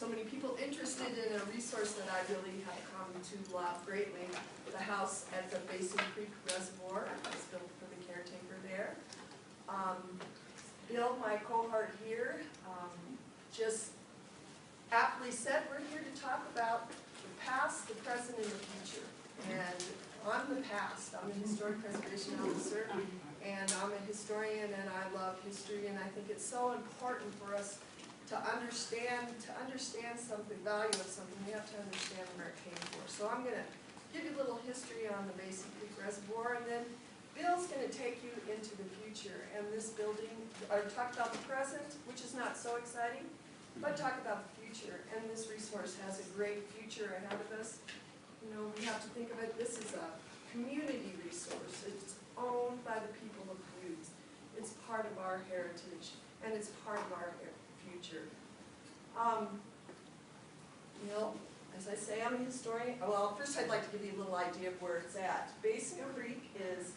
so many people interested in a resource that I really have come to love greatly. The house at the Basin Creek Reservoir was built for the caretaker there. Bill, my cohort here, just aptly said we're here to talk about the past, the present, and the future. And I'm the past. I'm a historic preservation officer, and I'm a historian, and I love history, and I think it's so important for us to understand something, value of something. We have to understand where it came from. So I'm going to give you a little history on the Basin Creek Reservoir, and then Bill's going to take you into the future. And this building, or talk about the present, which is not so exciting, but talk about the future. And this resource has a great future ahead of us. You know, we have to think of it, this is a community resource. It's owned by the people of Butte. It's part of our heritage, and it's part of our future. You know, as I say, I'm a historian. Well, first I'd like to give you a little idea of where it's at. Basin Creek is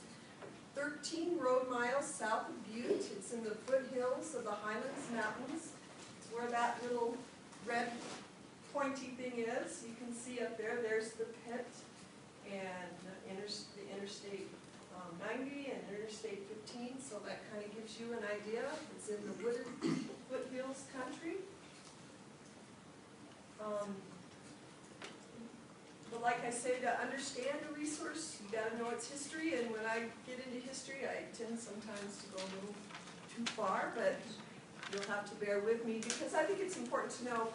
13 road miles south of Butte. It's in the foothills of the Highlands Mountains. It's where that little red pointy thing is. You can see up there, there's the pit, and the Interstate 90 and Interstate 15, so that kind of gives you an idea. It's in the wooded foothills country. But like I say, to understand a resource, you got to know its history, and when I get into history, I tend sometimes to go a little too far, but you'll have to bear with me, because I think it's important to know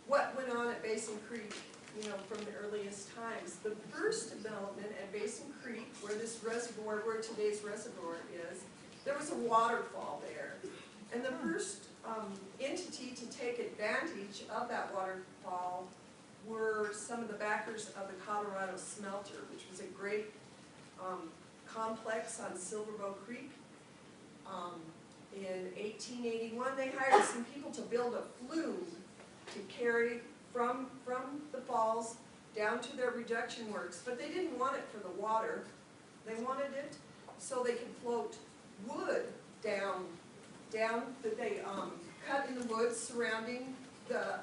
what went on at Basin Creek, you know, from the earliest times. The first development at Basin Creek, where this reservoir, where today's reservoir is, there was a waterfall there. And the first entity to take advantage of that waterfall were some of the backers of the Colorado Smelter, which was a great complex on Silverbow Creek. In 1881, they hired some people to build a flume to carry from the falls down to their reduction works, but they didn't want it for the water. They wanted it so they could float wood down that they cut in the woods surrounding the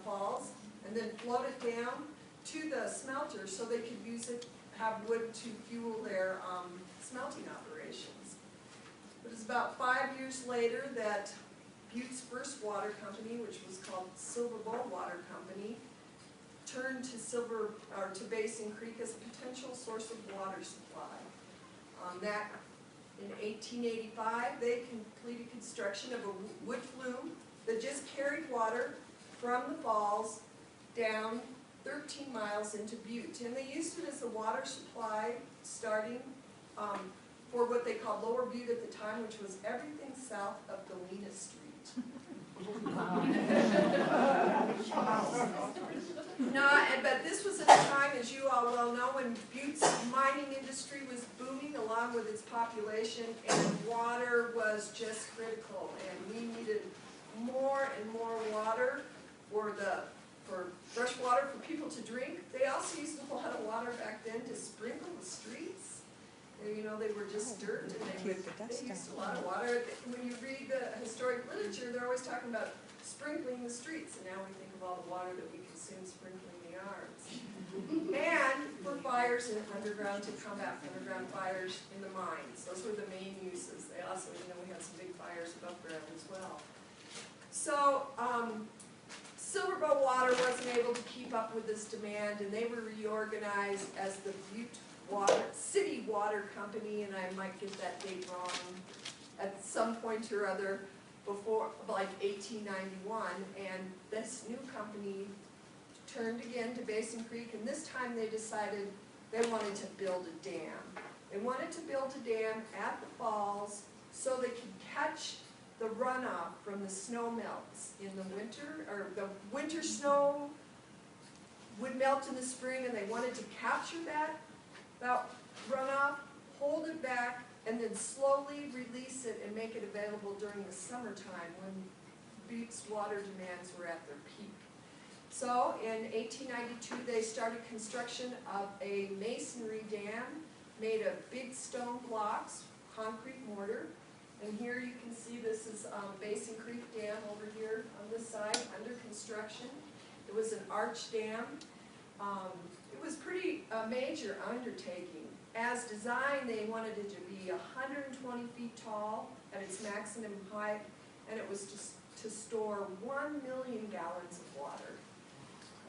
falls, and then float it down to the smelter so they could use it, have wood to fuel their smelting operations. It was about 5 years later that Butte's first water company, which was called Silver Bowl Water Company, turned to Basin Creek as a potential source of water supply. That in 1885, they completed construction of a wood flume that just carried water from the falls down 13 miles into Butte. And they used it as a water supply starting for what they called Lower Butte at the time, which was everything south of Galena Street. But this was at a time, as you all well know, when Butte's mining industry was booming along with its population, and water was just critical. And we needed more and more water for fresh water for people to drink. They also used a lot of water back then to sprinkle the streets. You know, they were just dirt, and they used a lot of water. When you read the historic literature, they're always talking about sprinkling the streets, and now we think of all the water that we consume sprinkling the yards. And for fires in underground, to combat underground fires in the mines. Those were the main uses. They also, you know, we had some big fires above ground as well. So, Silverbow Water wasn't able to keep up with this demand, and they were reorganized as the Butte City Water Company, and I might get that date wrong at some point or other, before, like 1891, and this new company turned again to Basin Creek, and this time they decided they wanted to build a dam. They wanted to build a dam at the falls so they could catch the runoff from the snow melts in the winter, or the winter snow would melt in the spring, and they wanted to capture that runoff, hold it back, and then slowly release it and make it available during the summertime when Butte's water demands were at their peak. So in 1892 they started construction of a masonry dam made of big stone blocks, concrete mortar. And here you can see this is Basin Creek Dam over here on this side under construction. It was an arch dam. It was pretty major undertaking. As designed, they wanted it to be 120 feet tall at its maximum height, and it was to store 1 million gallons of water.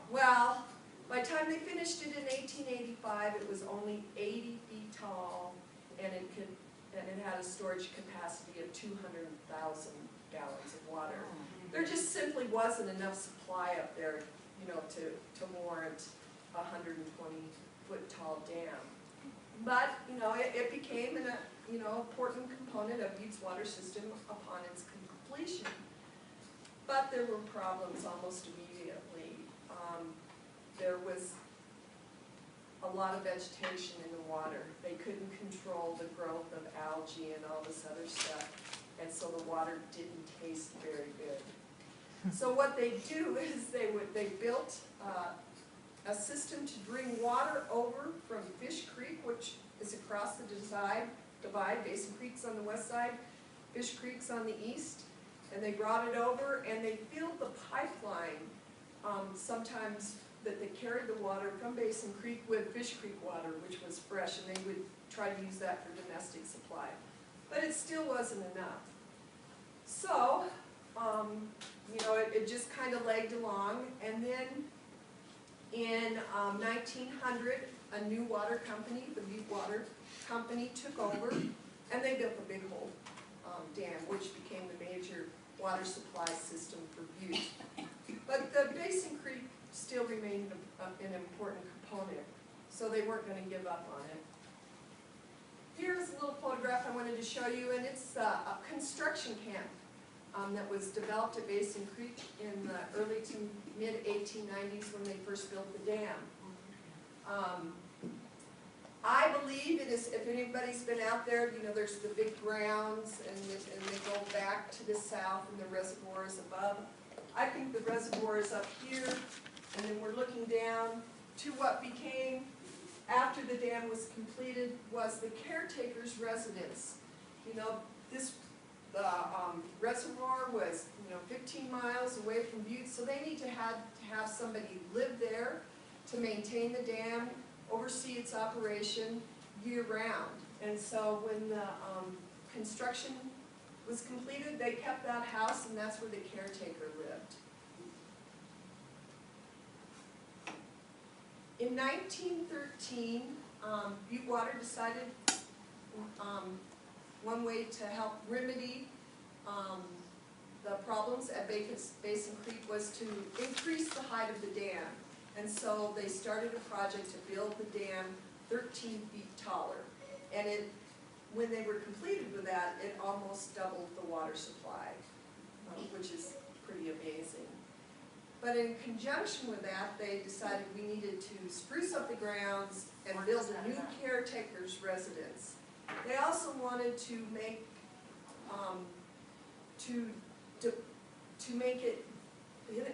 Well, by the time they finished it in 1885, it was only 80 feet tall, and it had a storage capacity of 200,000 gallons of water. There just simply wasn't enough supply up there, you know, to warrant a 120-foot tall dam. But, you know, it became an important component of Butte's water system upon its completion. But there were problems almost immediately. There was a lot of vegetation in the water. They couldn't control the growth of algae and all this other stuff, and so the water didn't taste very good. So what they do is they built a system to bring water over from Fish Creek, which is across the divide. Basin Creek's on the west side, Fish Creek's on the east, and they brought it over and they filled the pipeline. Sometimes that they carried the water from Basin Creek with Fish Creek water, which was fresh, and they would try to use that for domestic supply. But it still wasn't enough. So, you know, it just kind of lagged along, and then in 1900, a new water company, the Butte Water Company, took over, and they built the Big Hole Dam, which became the major water supply system for Butte. But the Basin Creek still remained an important component, so they weren't going to give up on it. Here's a little photograph I wanted to show you, and it's a construction camp that was developed at Basin Creek in the early to mid-1890s when they first built the dam. I believe it is, if anybody's been out there, you know, there's the big grounds, and they go back to the south, and the reservoir is above. I think the reservoir is up here, and then we're looking down to what became, after the dam was completed, was the caretaker's residence. You know, the reservoir was, you know, 15 miles away from Butte, so they need to have somebody live there to maintain the dam, oversee its operation year-round. And so when the construction was completed, they kept that house, and that's where the caretaker lived. In 1913, Butte Water decided one way to help remedy the problems at Basin Creek was to increase the height of the dam. And so they started a project to build the dam 13 feet taller. And when they were completed with that, it almost doubled the water supply, which is pretty amazing. But in conjunction with that, they decided we needed to spruce up the grounds and build a new caretaker's residence. They also wanted to make to make it.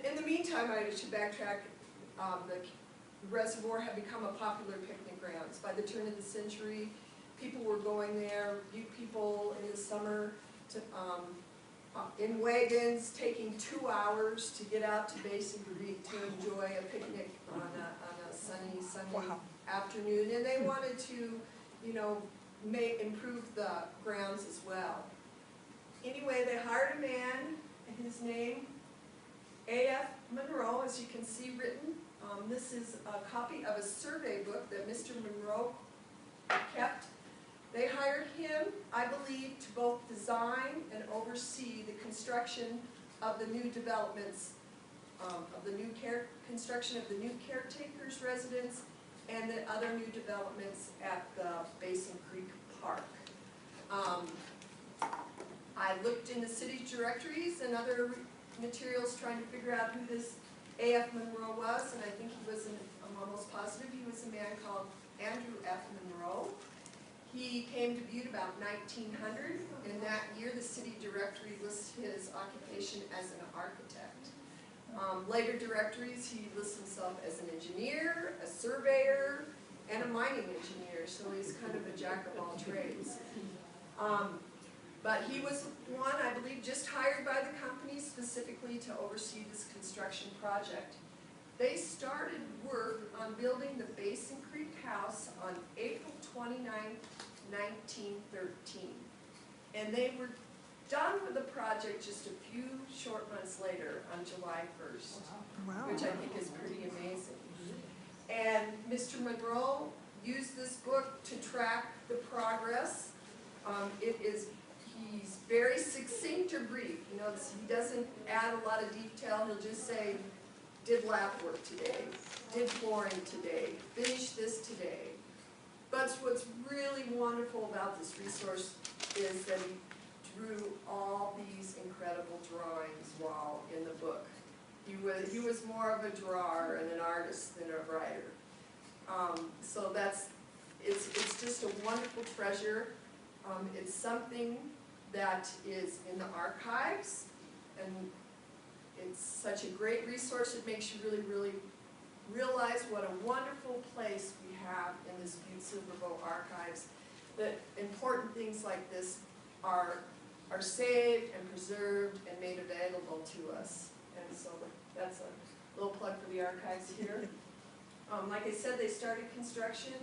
In the meantime, I should backtrack. The reservoir had become a popular picnic grounds. By the turn of the century, people were going there. Butte people in the summer to, in wagons, taking 2 hours to get out to Basin Creek to enjoy a picnic on a sunny afternoon. And they wanted to, you know, improve the grounds as well. Anyway, they hired a man, and his name, A.F. Monroe, as you can see written. This is a copy of a survey book that Mr. Monroe kept. They hired him, I believe, to both design and oversee the construction of the new developments, construction of the new caretaker's residence and the other new developments at the Basin Creek Park. I looked in the city's directories and other materials trying to figure out who this A.F. Monroe was, and I think he was, I'm almost positive, he was a man called Andrew F. Monroe. He came to Butte about 1900. In that year, the city directory lists his occupation as an architect. Later directories, he lists himself as an engineer, a surveyor, and a mining engineer, so he's kind of a jack of all trades. But he was one, I believe, just hired by the company specifically to oversee this construction project. They started work on building the Basin Creek house on April 29th, 1913. And they were done with the project just a few short months later on July 1st, Wow. which I think is pretty amazing. And Mr. Monroe used this book to track the progress. He's very succinct or brief. You know, he doesn't add a lot of detail. He'll just say, did lab work today, did flooring today, finished this today. But what's really wonderful about this resource is that he drew all these incredible drawings while in the book. He was more of a drawer and an artist than a writer. So it's just a wonderful treasure. It's something that is in the archives, and it's such a great resource. It makes you really, really realize what a wonderful place we have in this Butte Silverbow archives. That important things like this are saved and preserved and made available to us. And so that's a little plug for the archives here. Like I said, they started construction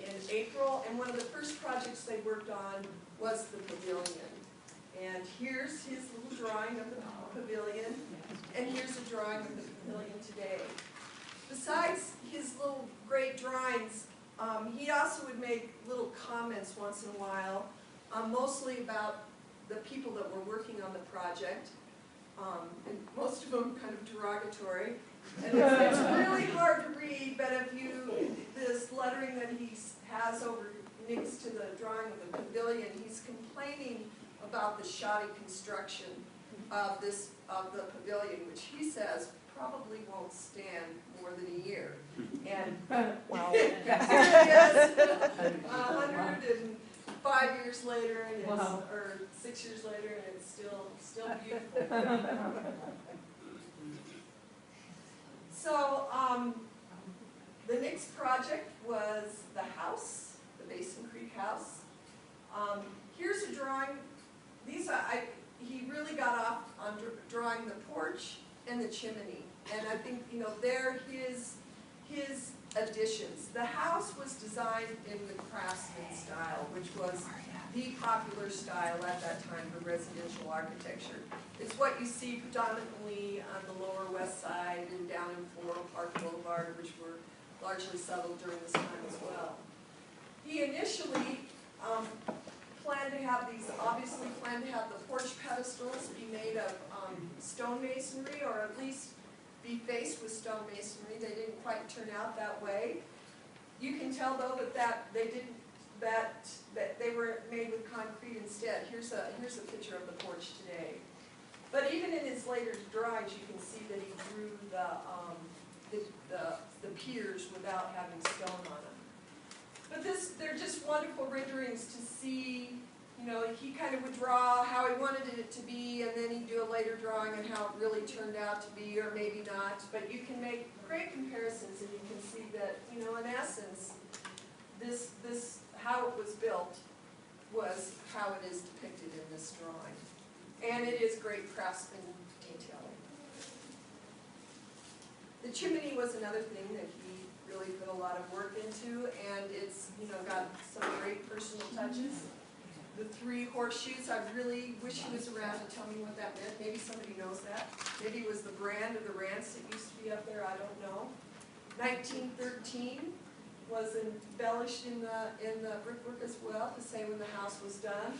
in April, and one of the first projects they worked on was the pavilion. And here's his little drawing of the pavilion, and here's a drawing of the pavilion today. Besides his little great drawings, he also would make little comments once in a while, mostly about the people that were working on the project, and most of them kind of derogatory. And it's really hard to read, but this lettering that he has over next to the drawing of the pavilion, he's complaining about the shoddy construction of the pavilion, which he says probably won't stand more than a year. And Wow. here it is, 105 years later, and it's, or 6 years later, and it's still beautiful. So the next project was the house, the Basin Creek house. Here's a drawing. He really got off on drawing the porch and the chimney, and I think they're his additions. The house was designed in the craftsman style, which was the popular style at that time for residential architecture. It's what you see predominantly on the Lower West Side and down in Floral Park Boulevard, which were largely settled during this time as well. He initially obviously planned to have the porch pedestals be made of stone masonry, or at least be faced with stone masonry. They didn't quite turn out that way. You can tell though that they were made with concrete instead. Here's a picture of the porch today. But even in his later drawings, you can see that he drew the piers without having stone on them. But they're just wonderful renderings to see. He kind of would draw how he wanted it to be, and then he'd do a later drawing on how it really turned out to be, or maybe not. But you can make great comparisons, and you can see that, in essence, this how it was built was how it is depicted in this drawing. And it is great craftsman detailing. The chimney was another thing that he really put a lot of work into, and it's got some great personal touches. The 3 horseshoes, I really wish he was around to tell me what that meant. Maybe somebody knows that. Maybe it was the brand of the ranch that used to be up there, I don't know. 1913 was embellished in the brickwork as well, to say when the house was done.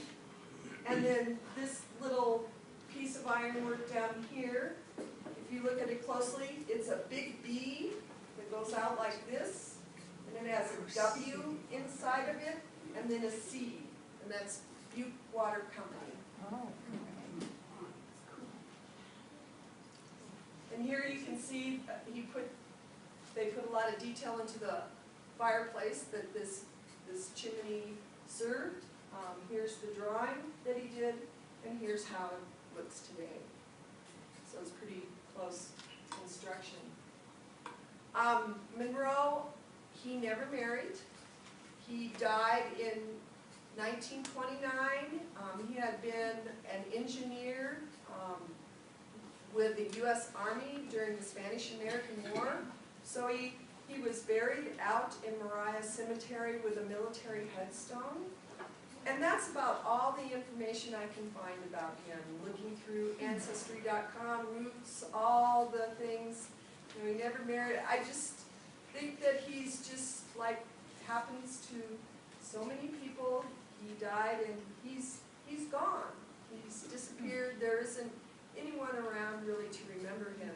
And then this little piece of ironwork down here, if you look at it closely, it's a big B that goes out like this, and it has a W inside of it, and then a C, and that's Butte Water Company. Oh. And here you can see they put a lot of detail into the fireplace that this chimney served. Here's the drawing that he did, and here's how it looks today. So it's pretty close construction. Monroe, he never married. He died in 1929. He had been an engineer with the U.S. Army during the Spanish-American War. So he was buried out in Moriah Cemetery with a military headstone. And that's about all the information I can find about him. Looking through Ancestry.com, roots, all the things. You know, he never married. I just think that he's just like happens to so many people. He died and he's gone. He's disappeared. There isn't anyone around really to remember him.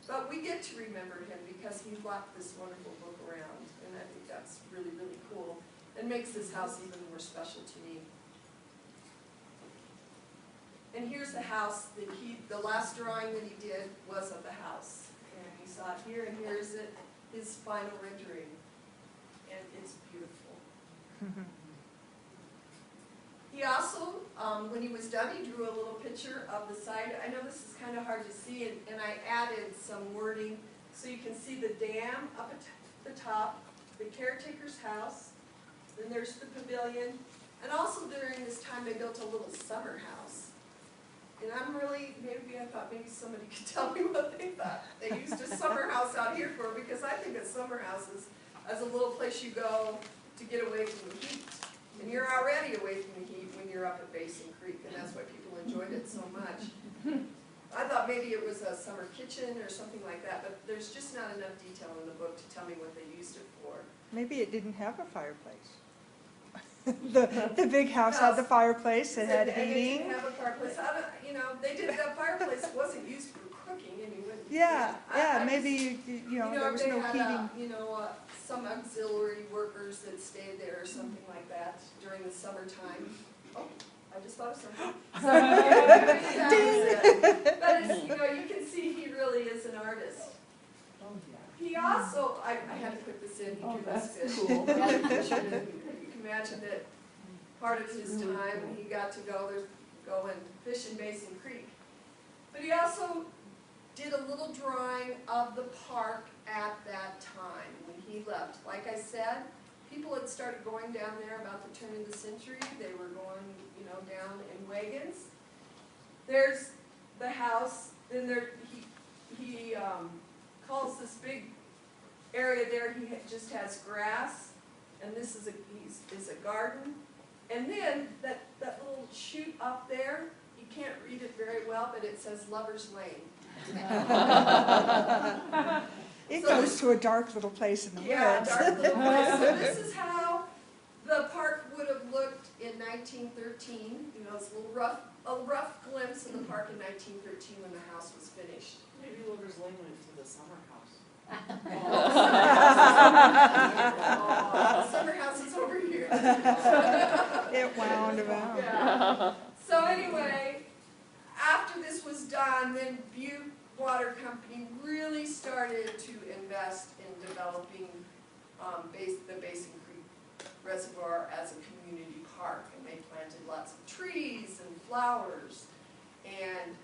But we get to remember him because he left this wonderful book around. And I think that's really, really cool. It makes this house even more special to me. And here's the house that the last drawing that he did was of the house. And you saw it here, and here's it, his final rendering. And it's beautiful. He also, when he was done, he drew a little picture of the side. I know this is kind of hard to see, and I added some wording so you can see the dam up at the top, the caretaker's house, then there's the pavilion, and also during this time they built a little summer house. And I'm really, maybe I thought maybe somebody could tell me what they thought they used a summer house out here for, because I think a summer house is as a little place you go to get away from the heat. And you're already away from the heat when you're up at Basin Creek, and that's why people enjoyed it so much. I thought maybe it was a summer kitchen or something like that, but there's just not enough detail in the book to tell me what they used it for. Maybe it didn't have a fireplace. the big house had the fireplace. It had heating. They didn't have a fireplace. You know, they did that fireplace wasn't used for cooking, and you wouldn't. Yeah, maybe you know there was no heating. You know, some auxiliary workers that stayed there or something like that during the summertime. Oh, I just thought of something. But it's, you know, you can see he really is an artist. He also, I had to put this in. He drew this fish. Cool. You can imagine that part of his time when he got to go and fish in Basin Creek. But he also did a little drawing of the park at that time when he left. Like I said, people had started going down there about the turn of the century. They were going, you know, down in wagons. There's the house. Then there, he calls this big area there. He just has grass, and this is a garden. And then that little chute up there, you can't read it very well, but it says Lover's Lane. It goes to a dark little place in the woods. Yeah, dark little place. So this is how the park would have looked in 1913. You know, it's a rough glimpse of the park in 1913 when the house was finished. Maybe Lover's Lane went to the summer house. The summer house is over here. It wound about. Yeah. So anyway, after this was done, then Butte Water Company really started to invest in developing the Basin Creek Reservoir as a community park, and they planted lots of trees and flowers. And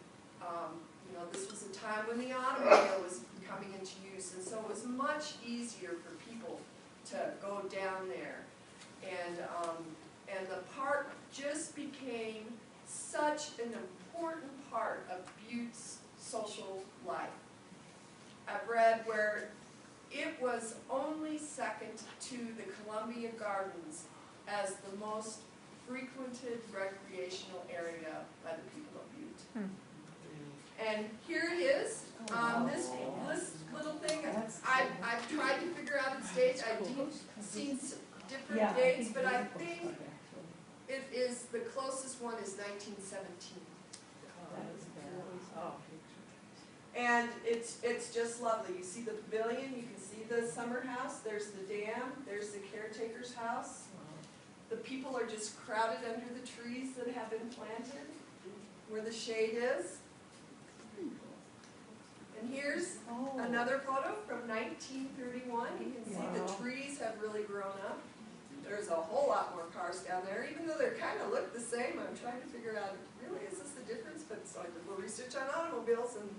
you know, this was a time when the automobile was coming into use, and so it was much easier for people to go down there. And the park just became such an important part of Butte's social life. I've read where it was only second to the Columbia Gardens as the most frequented recreational area by the people of Butte. And here it is. This little thing, I've tried to figure out its dates. I've seen different dates, but I think it is the closest one is 1917. And it's just lovely. You see the pavilion, you can see the summer house, there's the dam, there's the caretaker's house. The people are just crowded under the trees that have been planted where the shade is. And here's another photo from 1931. You can see the trees have really grown up. There's a whole lot more cars down there, even though they kind of look the same. I'm trying to figure out, really, is this the difference? But so I did a little research on automobiles, and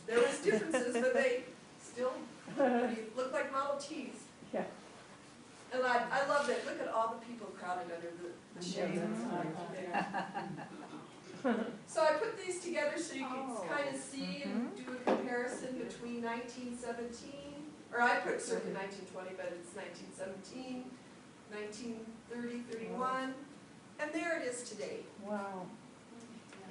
there was differences, but they still look like Model Ts. Yeah. And I love that. Look at all the people crowded under the shade. So I put these together so you can Oh. kind of see and do a comparison between 1917, or I put certainly 1920, but it's 1917, 1930, 31, and there it is today. Wow.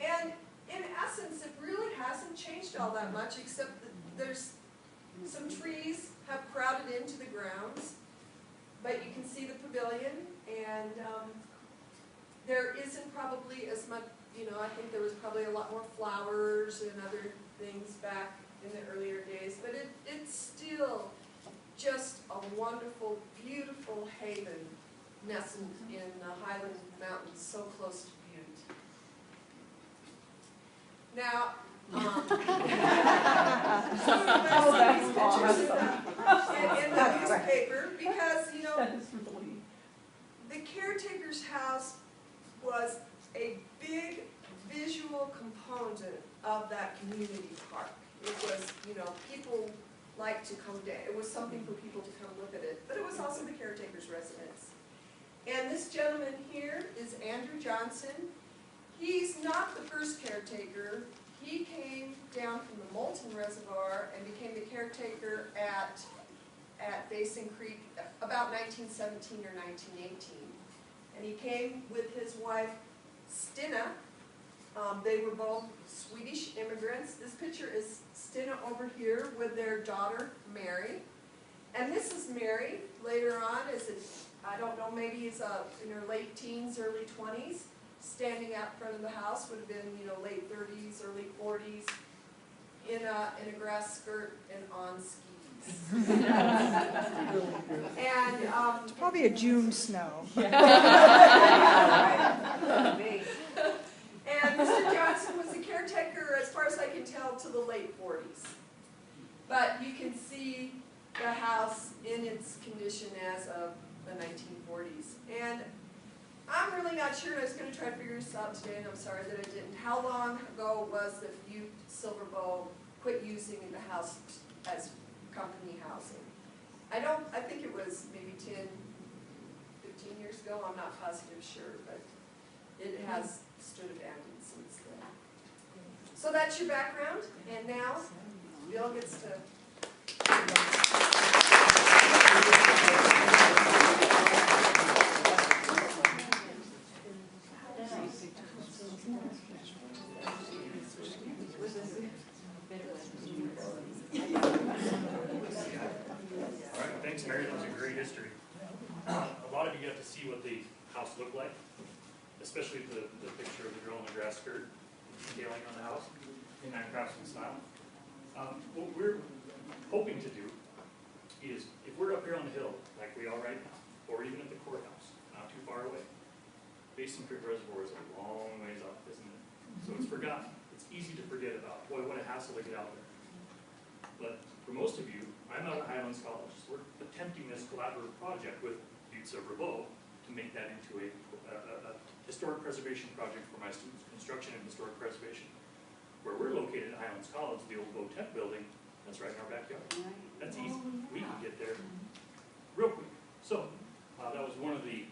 And in essence, it really hasn't changed all that much, except that there's some trees have crowded into the grounds, but you can see the pavilion, and there isn't probably as much, you know, I think there was probably a lot more flowers and other things back in the earlier days, but it's still just a wonderful, beautiful haven nestled in the Highland Mountains, so close to Butte. Now, that's in the newspaper, because, you know, That is really. the caretaker's house was a big visual component of that community park. It was, you know, people like to come down. It was something for people to come look at it, but it was also the caretaker's residence. And this gentleman here is Andrew Johnson. He's not the first caretaker. He came down from the Moulton Reservoir and became the caretaker at Basin Creek about 1917 or 1918. And he came with his wife, Stina. They were both Swedish immigrants. This picture is Stina over here with their daughter, Mary. And this is Mary later on, I don't know, maybe is in her late teens, early 20s, standing out front of the house, would have been, you know, late 30s, early 40s, in a grass skirt and on skis. And It's probably a June snow. And Mr. Johnson was the caretaker, as far as I can tell, to the late 40s. But you can see the house in its condition as of the 1940s. And I'm really not sure, and I was going to try to figure this out today, and I'm sorry that I didn't. How long ago was that Butte Silver Bow quit using the house as company housing? I think it was maybe 10, 15 years ago. I'm not positive sure, but it has stood abandoned since then. So that's your background, and now Bill gets to. Thanks, Mary. That was a great history. A lot of you got to see what the house looked like, especially the picture of the girl in the grass skirt detailing on the house in that craftsman style. What we're hoping to do is, if we're up here on the hill, like we are right now, or even at the courthouse, not too far away, Basin Creek Reservoir is a long ways up, isn't it? So it's forgotten. It's easy to forget about. Boy, what a hassle to get out there. But for most of you, I'm out at Highlands College. We're attempting this collaborative project with Butte Silver Bow to make that into a historic preservation project for my students, construction and historic preservation. Where we're located at Highlands College, the old Bow Tech building, that's right in our backyard. That's easy. We can get there real quick. So that was one of the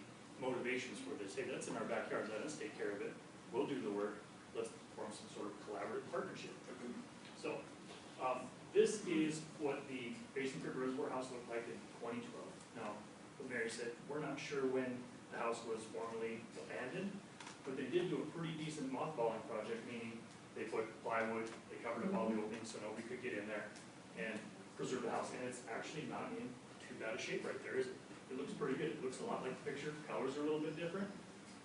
motivations for this. Hey, that's in our backyard. Let us take care of it. We'll do the work. Let's form some sort of collaborative partnership. So this is what the Basin Creek Reservoir house looked like in 2012. Now, what Mary said, we're not sure when the house was formally abandoned, but they did do a pretty decent mothballing project, meaning they put plywood, they covered up all the openings so nobody could get in there and preserve the house. And it's actually not in too bad a shape right there, is it? It looks pretty good. It looks a lot like the picture. Colors are a little bit different,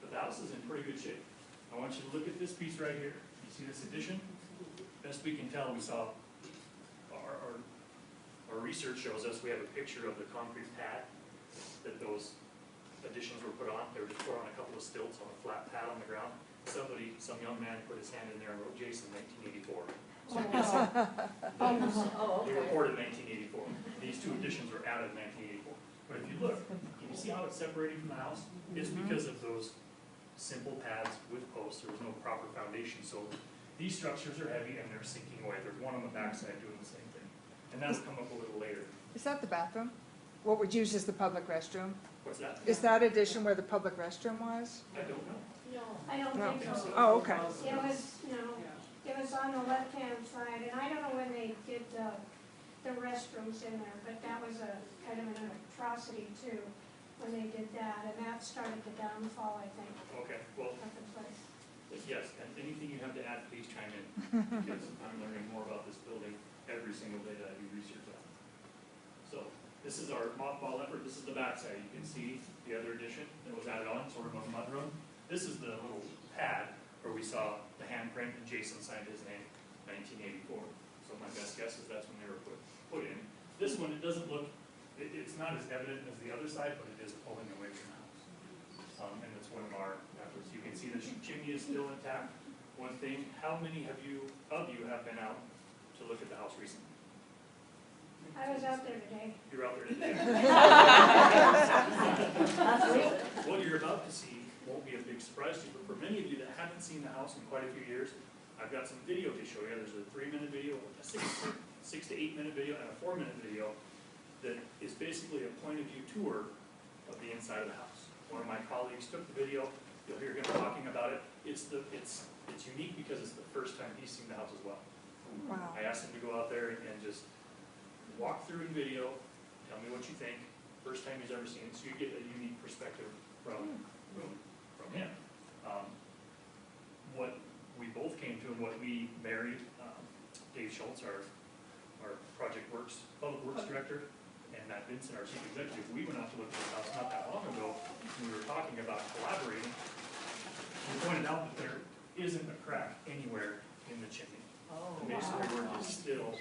but the house is in pretty good shape. I want you to look at this piece right here. You see this addition? Best we can tell, we saw our research shows us we have a picture of the concrete pad that those additions were put on. They were just put on a couple of stilts on a flat pad on the ground. Some young man put his hand in there and wrote Jason 1984. So I'm guessing they reported 1984. These two additions were added in 1984. But if you look, can you see how it's separated from the house? It's because of those simple pads with posts. There was no proper foundation. So these structures are heavy and they're sinking away. There's one on the backside doing the same thing. And that'll come up a little later. Is that the bathroom? What would use as the public restroom? What's that? Is that addition where the public restroom was? I don't know. No, I don't No. think so. Oh, okay. It was, no, it was on the left-hand side, and I don't know when they did the restrooms in there, but that was a kind of an atrocity too, when they did that, and that started the downfall, I think, Okay, well, of the place. yes, and anything you have to add, please chime in, because I'm learning more about this building every single day that I do research on it. So, this is our mothball effort, this is the backside, you can see the other addition that was added on, sort of a mudroom. This is the little pad where we saw the handprint and Jason signed his name, 1984. So my best guess is that's when they were put in. This one, it doesn't look, it's not as evident as the other side, but it is pulling away from the house. And it's one of our efforts. You can see the chimney is still intact. One thing, how many of you have been out to look at the house recently? I was out there today. You were out there today. What you're about to see won't be a big surprise to you, but for many of you that haven't seen the house in quite a few years, I've got some video to show you. There's a 3-minute video, a 6 to 8 minute video, and a 4-minute video that is basically a point of view tour of the inside of the house. One of my colleagues took the video. You'll hear him talking about it. It's unique because it's the first time he's seen the house as well. Wow. I asked him to go out there and just walk through in video, tell me what you think. First time he's ever seen it, so you get a unique perspective from him. What we both came to and what we married, Dave Schultz, our public works director, and Matt Vincent, our chief executive, we went out to look at this house not that long ago. We were talking about collaborating. We pointed out that there isn't a crack anywhere in the chimney. The masonry work is still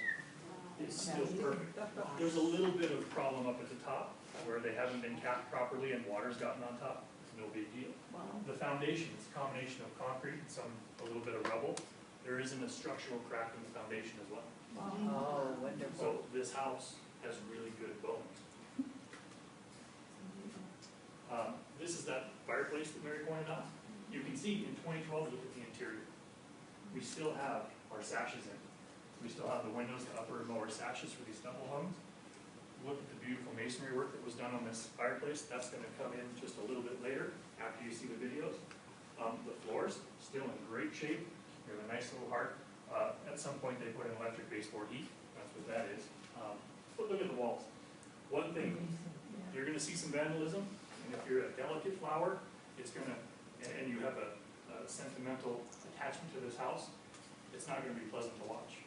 perfect. There's a little bit of problem up at the top where they haven't been capped properly and water's gotten on top. It's no big deal. The foundation is a combination of concrete and a little bit of rubble. There isn't a structural crack in the foundation as well. Oh, wonderful. So this house has really good bones. This is that fireplace that Mary pointed out. You can see in 2012, look at the interior. We still have our sashes in. We still have the windows, the upper and lower sashes for these double hungs. Look at the beautiful masonry work that was done on this fireplace. That's going to come in just a little bit later after you see the videos. The floors, still in great shape. We have a nice little heart. At some point they put in electric baseboard heat. That's what that is. But look at the walls. One thing, you're going to see some vandalism, and if you're a delicate flower, it's going to, and you have a sentimental attachment to this house, it's not going to be pleasant to watch.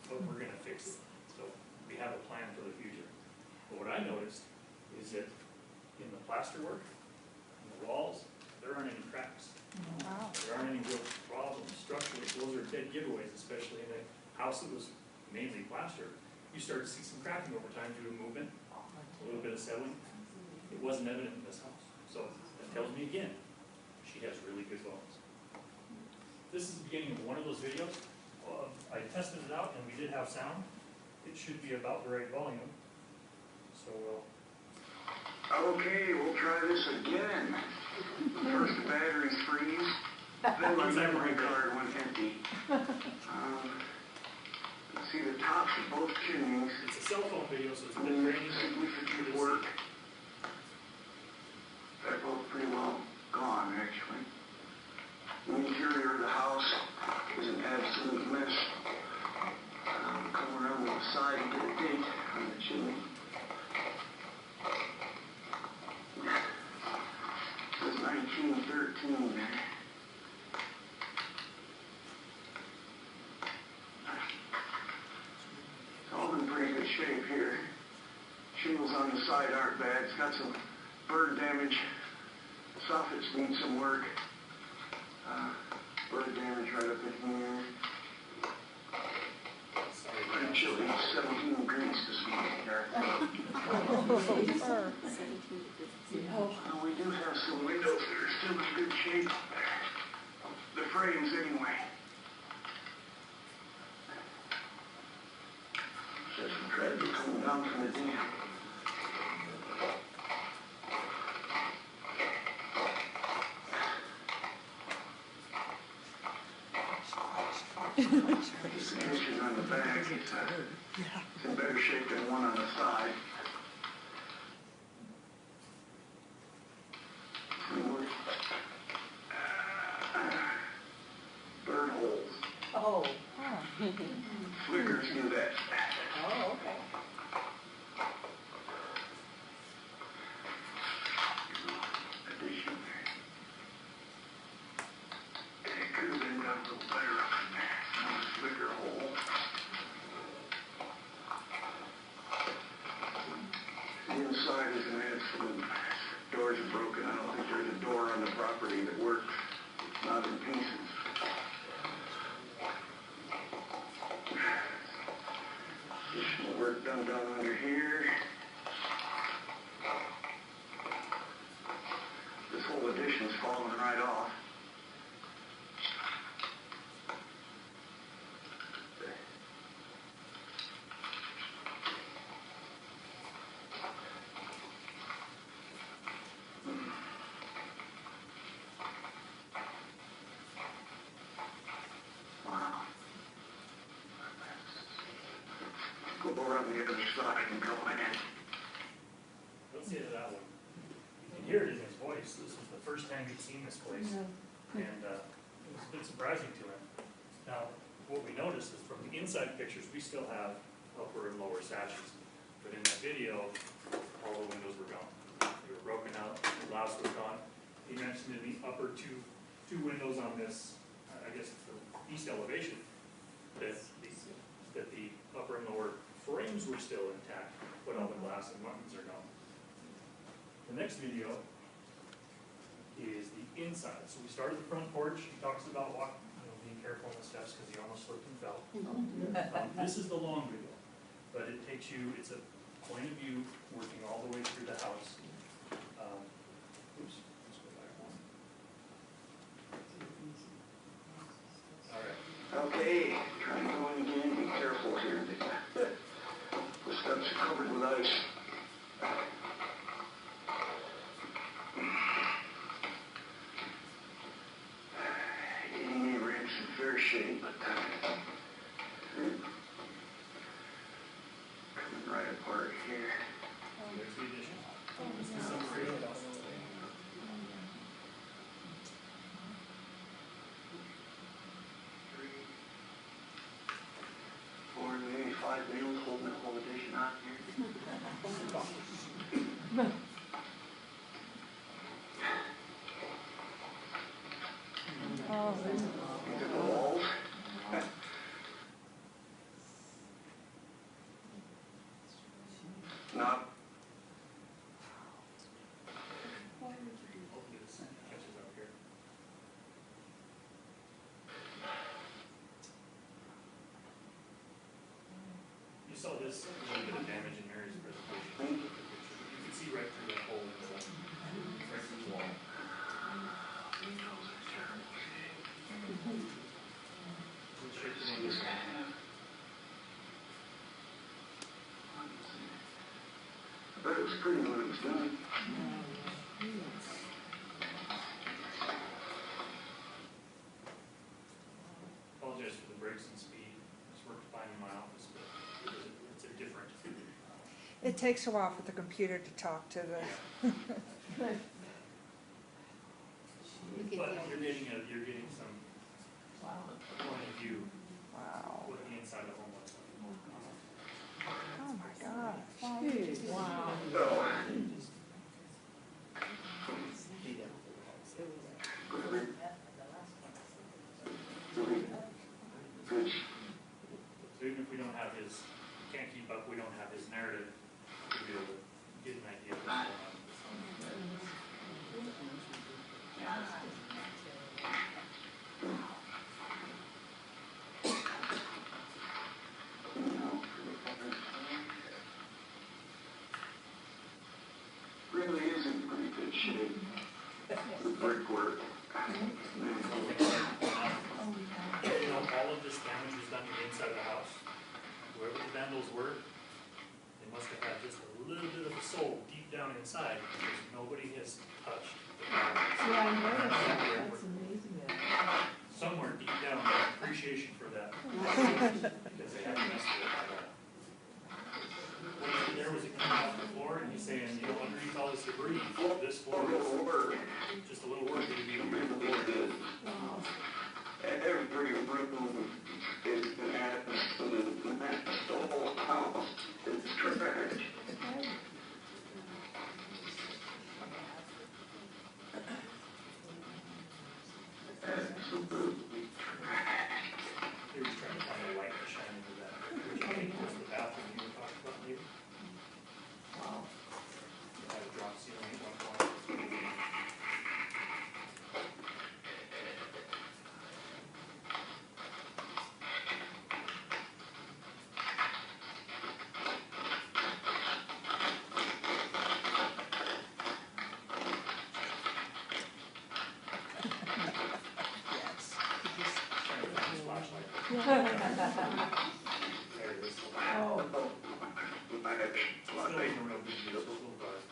But we're going to fix it. So we have a plan for the future. But what I noticed is that in the plaster work, in the walls, there aren't any cracks. Wow. There aren't any real problems structurally. Those are dead giveaways, especially in a house that was mainly plaster. You start to see some cracking over time due to movement, a little bit of settling. It wasn't evident in this house. So that tells me again, she has really good bones. This is the beginning of one of those videos. I tested it out and we did have sound. It should be about the right volume. So Okay, we'll try this again. First the batteries freeze, then my memory card went empty. You see the tops of both chimneys. it's a cell phone video, so it's a bit grainy. Significant work. They're both pretty well gone, actually. The interior of the house is an absolute mess. Come around to the side and get a date on the chimney. It says 1913 there. It's all in pretty good shape here. Shingles on the side aren't bad. It's got some bird damage. Soffits need some work. Bird damage right up in here. Pretty chilly, 17 degrees this morning here. We do have some windows that are still in good shape. The frames anyway. There's some traffic coming down from the dam. This kitchen on the back is in better shape than one on the side. vet. Oh, okay. Addition. It could have been done a little better up in there. Nice bigger hole. The inside is an excellent. Doors are broken. I don't think there's a door on the property that works. It's not in pieces. Additional work done under here. This whole addition's falling right off. Wow. Go over on the other side and go in it. Let's see that one. You can hear it in his voice. This is the first time he's seen this place. And it was a bit surprising to him. Now, what we noticed is from the inside pictures, we still have upper and lower sashes. But in that video, all the windows were gone. They were broken out, the glass was gone. He mentioned in the upper two windows on this, I guess it's the east elevation, that the upper and lower frames were still intact, but all the glass and buttons are gone. The next video is the inside. So we started the front porch. He talks about being careful on the steps because he almost slipped and fell. This is the long video, but it takes you, it's a point of view working all the way through the house. Oops, let's go back one. All right. Okay, try to go in again. Be careful here. The steps are covered with ice. Any ramps in fair shape, but coming right apart here. There's the addition. This is summary. 3, 4, maybe 5 nails holding that whole addition on here. Oh, Look at the walls. Not Hopefully this catches up here. You saw this little bit of damage in Mary's presentation. You can see right through that hole in the right through the wall. We'll shake the windows down. I bet it was pretty when it was done. Apologize for the breaks in speed. It's worked fine in my office, but it's a different. it takes a while for the computer to talk to the, But you're getting some point of view wow. what the inside of the home looks like. Oh my God. Wow. So, really, good. So even if we don't have his, can't keep up, we don't have his narrative, we'll be able to get an idea of what's going on. Really is in pretty good shape. The brickwork. You know, all of this damage was done to the inside of the house. Whoever the vandals were, they must have had just a little bit of a soul deep down inside because nobody has touched the property. Yeah, I noticed that. That's amazing. Somewhere deep down, there's appreciation for that because they haven't messed with it. What he did there was he coming off the floor and he's saying, you know, underneath all this debris, this floor is just a little work that would be removed. Every room is an atmosphere. Still ain't a real big deal, so we'll buy it.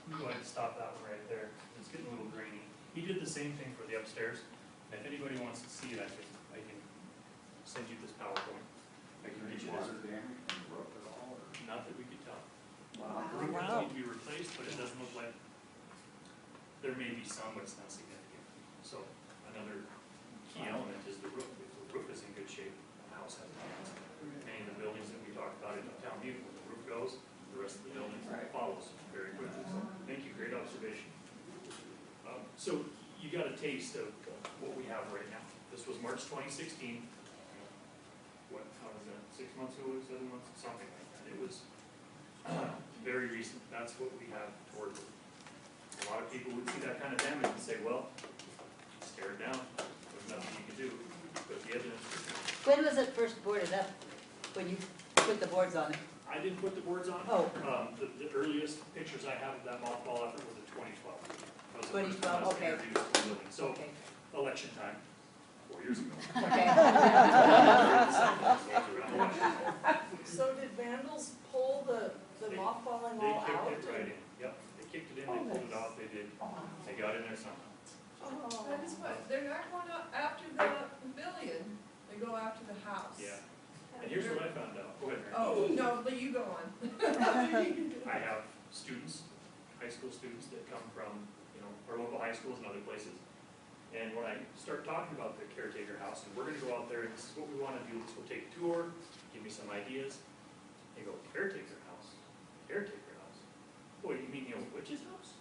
Go ahead and stop that one right there. It's getting a little grainy. He did the same thing for the upstairs. If anybody wants to see it, I can send you this PowerPoint. I can reach it. Not that we could tell. The roof does need to be replaced, but it doesn't look like, there may be some, but it's not significant. So another key element is the roof. If the roof is in good shape, the house has a chance. Many of the buildings that we talked about in Uptown Butte, when the roof goes, the rest of the building follows very quickly. So thank you, great observation. So you got a taste of what we have right now. This was March 2016. What, how was that, 6 months ago, 7 months, something like that. It was very recent. That's what we have to work with. A lot of people would see that kind of damage and say, well, tear it down. There's nothing you can do. But the evidence is When was it first boarded up? When you put the boards on it? I didn't put the boards on. Oh. The earliest pictures I have of that mothball effort was in 2012. That was the first 2012, time I was okay. introduced to the building. So, Okay. election time, 4 years ago. Okay. So did vandals pull the mothballing They all out? kicked it right in. Yep, they kicked it in, they pulled it off, they did. They got in there somehow. That is what, they're not going after the pavilion, they go after the house. Yeah. And here's what I found out. Go ahead, Mary. Oh, no, but you go on. I have students, high school students that come from, our local high schools and other places. And when I start talking about the caretaker house, and we're gonna go out there, and this is what we wanna do, let's go take a tour, give me some ideas. They go, caretaker house? Caretaker house? Boy, you mean the old witch's house?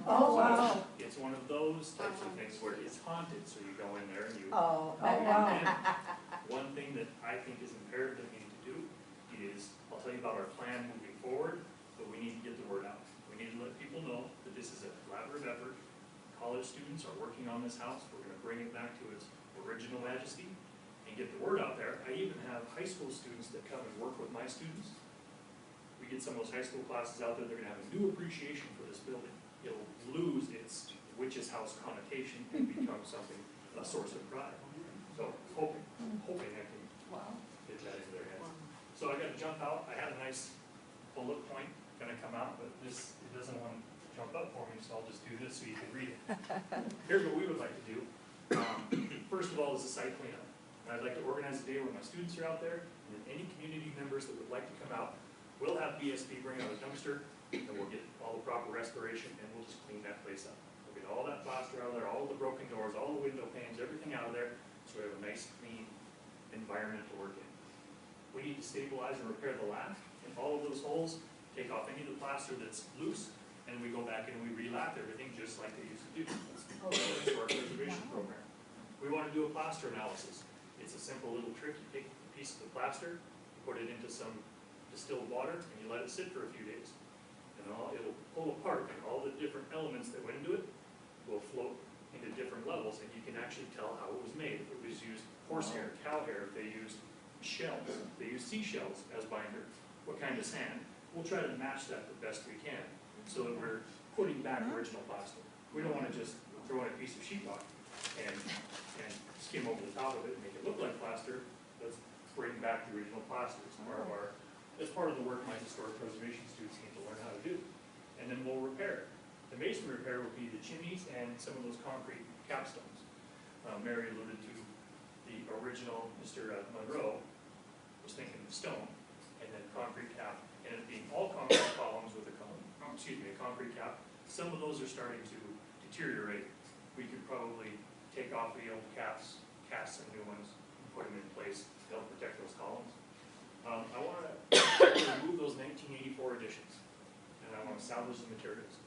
Oh, wow. It's one of those types of things where it's haunted, so you go in there and you. Oh. wow. And one thing that I think is imperative that we need to do is, I'll tell you about our plan moving forward, but we need to get the word out. We need to let people know that this is a collaborative effort. College students are working on this house. We're gonna bring it back to its original majesty and get the word out there. I even have high school students that come and work with my students. We get some of those high school classes out there, they're gonna have a new appreciation for this building. It'll lose its witch's house connotation and become something, a source of pride. So hoping I can get that into their heads. So I gotta jump out. I had a nice bullet point gonna come out, but this, it doesn't want to jump up for me, so I'll just do this so you can read it. Here's what we would like to do. First of all is a site cleanup. And I'd like to organize a day where my students are out there, and any community members that would like to come out, we'll have BSP bring out a dumpster, and we'll get all the proper restoration, and we'll just clean that place up. We'll get all that plaster out of there, all the broken doors, all the window panes, everything out of there, so we have a nice, clean environment to work in. We need to stabilize and repair the lath in all of those holes, take off any of the plaster that's loose, and we go back and we re-lath everything just like they used to do. That's our preservation program. We want to do a plaster analysis. It's a simple little trick. You take a piece of the plaster, you put it into some distilled water, and you let it sit for a few days. And it'll pull apart, and all the different elements that went into it will float into different levels, and you can actually tell how it was made. If it was used horsehair, cow hair, if they used shells, if they used seashells as binder, what kind of sand. We'll try to match that the best we can so that we're putting back original plaster. We don't want to just throw in a piece of sheetrock and skim over the top of it and make it look like plaster. Let's bring back the original plaster. It's part of the work my historic preservation students need to learn how to do. And then we'll repair it. The masonry repair will be the chimneys and some of those concrete capstones. Mary alluded to the original Mr. Monroe was thinking of stone and then concrete cap, and it being all concrete columns with a concrete cap. Some of those are starting to deteriorate. We could probably take off the old caps, cast some new ones, and put them in place to help protect those columns. I want to remove those 1984 editions, and I want to salvage the materials.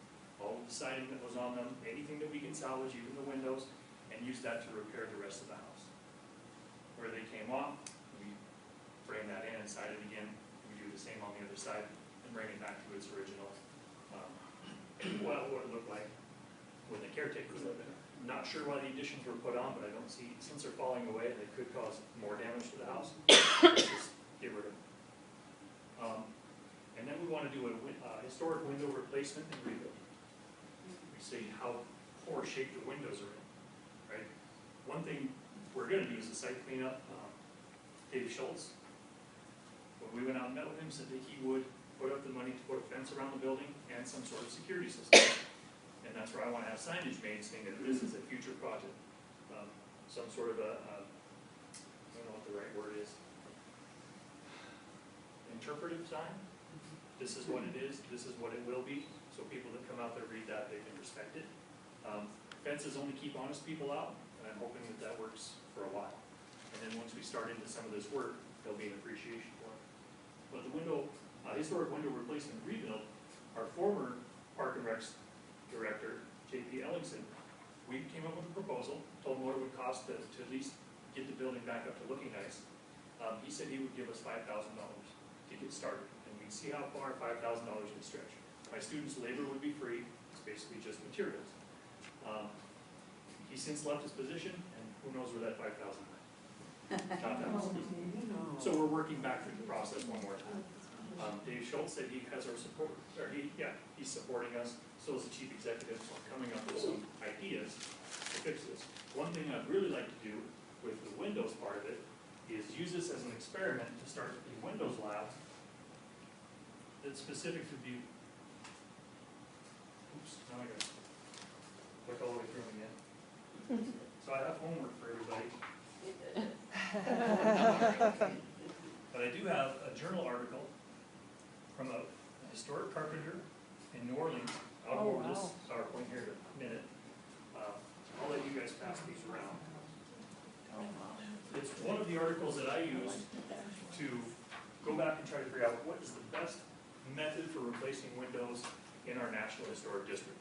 all of the siding that was on them, anything that we can salvage, even the windows, and use that to repair the rest of the house. Where they came off, we frame that in and side it again. We do the same on the other side and bring it back to its original, what it looked like when the caretaker was living there. Not sure why the additions were put on, but I don't see, since they're falling away, they could cause more damage to the house. Just get rid of them. And then we want to do a historic window replacement and rebuild. We see how poor shape the windows are in, right? One thing we're going to do is a site cleanup. Dave Schultz, when we went out and met with him, said that he would put up the money to put a fence around the building and some sort of security system. And that's where I want to have signage made saying that this is a future project. Some sort of I don't know what the right word is, interpretive sign. This is what it is, this is what it will be, so people that come out there read that, they can respect it. Fences only keep honest people out, and I'm hoping that that works for a while. And then once we start into some of this work, there'll be an appreciation for it. But the window, historic window replacement rebuild, our former Park and Recs director, J.P. Ellingson, we came up with a proposal, told him what it would cost to at least get the building back up to looking nice. He said he would give us $5,000 to get started, and we'd see how far $5,000 would stretch. My students' labor would be free, it's basically just materials. He's since left his position, and who knows where that $5,000 went. Not that much. So we're working back through the process one more time. Dave Schultz said he has our support, or he's supporting us, so is the chief executive, coming up with some ideas to fix this. One thing I'd really like to do with the Windows part of it is use this as an experiment to start a Windows lab that's specific to Butte. Oops, now I gotta look all the way through them again. So I have homework for everybody. But I do have a journal article from a historic carpenter in New Orleans. I'll go over this PowerPoint here in a minute. I'll let you guys pass these around. It's one of the articles that I used to go back and try to figure out what is the best method for replacing windows in our National Historic District.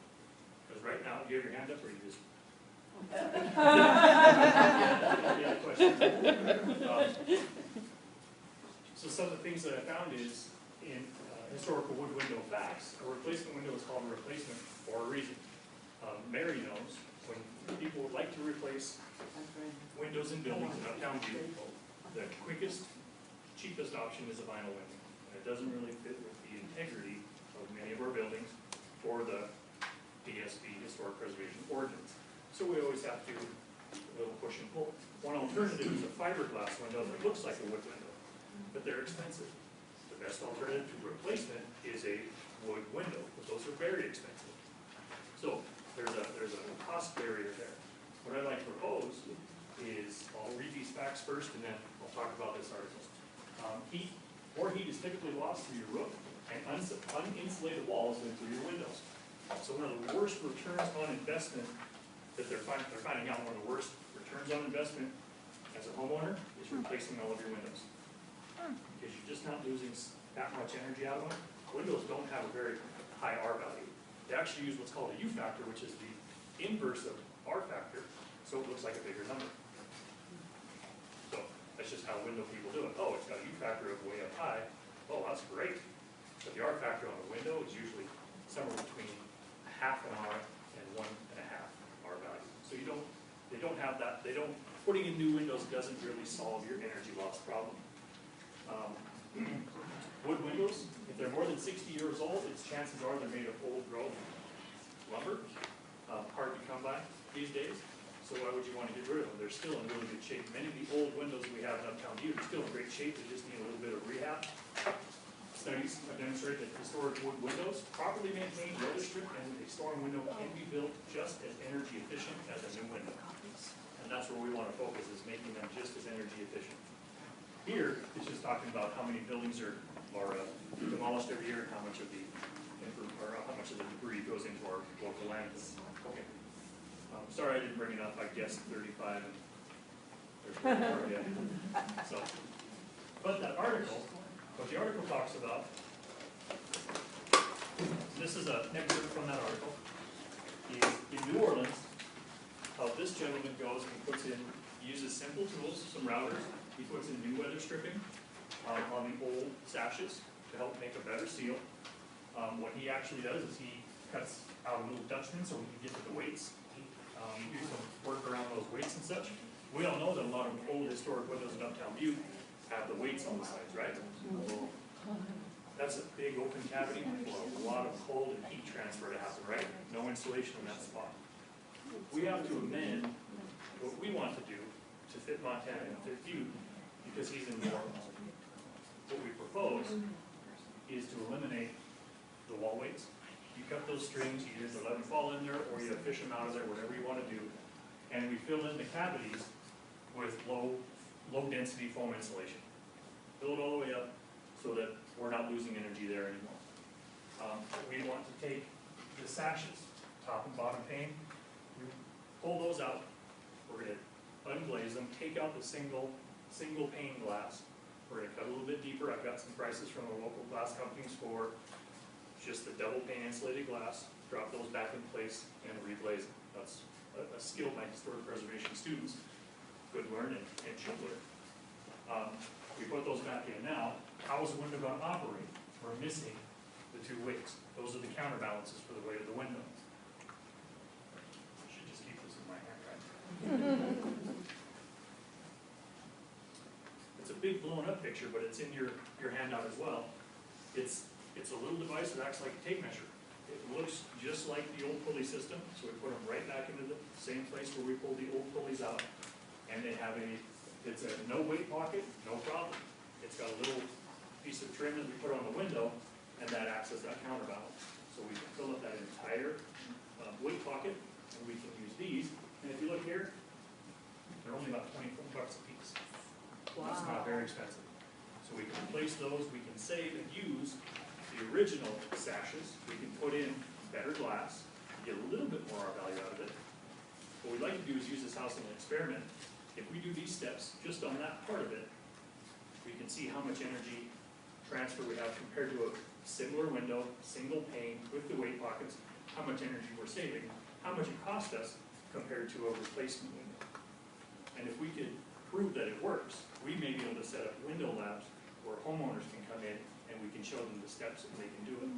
Because right now, do you have your hand up or you just? Yeah, question. So some of the things that I found is in historical wood window facts, a replacement window is called a replacement for a reason. Mary knows when people would like to replace windows in buildings in uptown Butte, the quickest, cheapest option is a vinyl window. And it doesn't really fit with the integrity of many of our buildings or the DSB, Historic Preservation Ordinance. So we always have to do a little push and pull. One alternative is a fiberglass window that looks like a wood window, but they're expensive. The best alternative to replacement is a wood window, but those are very expensive. So there's a cost barrier there. What I'd like to propose is, I'll read these facts first and then I'll talk about this article. Heat is typically lost through your roof and uninsulated walls and through your windows. So one of the worst returns on investment that they're finding out, one of the worst returns on investment as a homeowner is replacing all of your windows. Because you're just not losing that much energy out of them. Windows don't have a very high R value. They actually use what's called a U factor, which is the inverse of R factor, so it looks like a bigger number. So that's just how window people do it. Oh, it's got a U factor of way up high. Oh, that's great. But the R factor on the window is usually somewhere between half an R and 1.5 R value. So they don't have that. Putting in new windows doesn't really solve your energy loss problem. Wood windows, if they're more than 60 years old, its chances are they're made of old growth lumber, hard to come by these days. So why would you want to get rid of them? They're still in really good shape. Many of the old windows that we have in uptown Butte are still in great shape. They just need a little bit of rehab. Studies have demonstrated that historic wood windows, properly maintained, weather stripped, and a storm window can be built just as energy efficient as a new window. And that's where we want to focus, is making them just as energy efficient. Here, it's just talking about how many buildings are demolished every year and how much of the debris goes into our local landfills. Okay. Sorry I didn't bring it up. I guessed 35 and there's 34 yet. So, but that article, what the article talks about, this is an excerpt from that article. gentleman goes and puts in, he uses simple tools, some routers, he puts in new weather stripping on the old sashes to help make a better seal. What he actually does is he cuts out a little Dutchman so we can get to the weights. Do some work around those weights and such. We all know that a lot of old historic windows in Uptown Butte have the weights on the sides, right? That's a big open cavity for a lot of cold and heat transfer to happen, right? No insulation in that spot. We have to amend what we want to do to fit Montana and fit Butte because he's in New Orleans. What we propose is to eliminate the wall weights. You cut those strings, you either let them fall in there or you fish them out of there, whatever you want to do. And we fill in the cavities with low density foam insulation. Fill it all the way up so that we're not losing energy there anymore. We want to take the sashes, top and bottom pane, we pull those out. We're going to unglaze them, take out the single pane glass. We're going to cut a little bit deeper. I've got some prices from the local glass companies for just the double pane insulated glass. Drop those back in place and reglaze them. That's a skill my historic preservation students could learn and should learn. We put those back in now. How is the window going to operate? We're missing the two weights. Those are the counterbalances for the weight of the window. I should just keep this in my hand, right? It's a big blown up picture, but it's in your handout as well. It's a little device that acts like a tape measure. It looks just like the old pulley system, so we put them right back into the same place where we pulled the old pulleys out. And they have it's a no weight pocket, no problem. It's got a little piece of trim that we put on the window, and that acts as that counterbalance. So we can fill up that entire weight pocket, and we can use these. And if you look here, they're only about $24 a piece. Wow. It's not very expensive. So we can replace those, we can save and use the original sashes. We can put in better glass, get a little bit more value out of it. What we'd like to do is use this house in an experiment. If we do these steps just on that part of it, we can see how much energy transfer we have compared to a similar window, single pane with the weight pockets, how much energy we're saving, how much it cost us compared to a replacement window. And if we could prove that it works, we may be able to set up window labs where homeowners can come in and we can show them the steps and they can do it.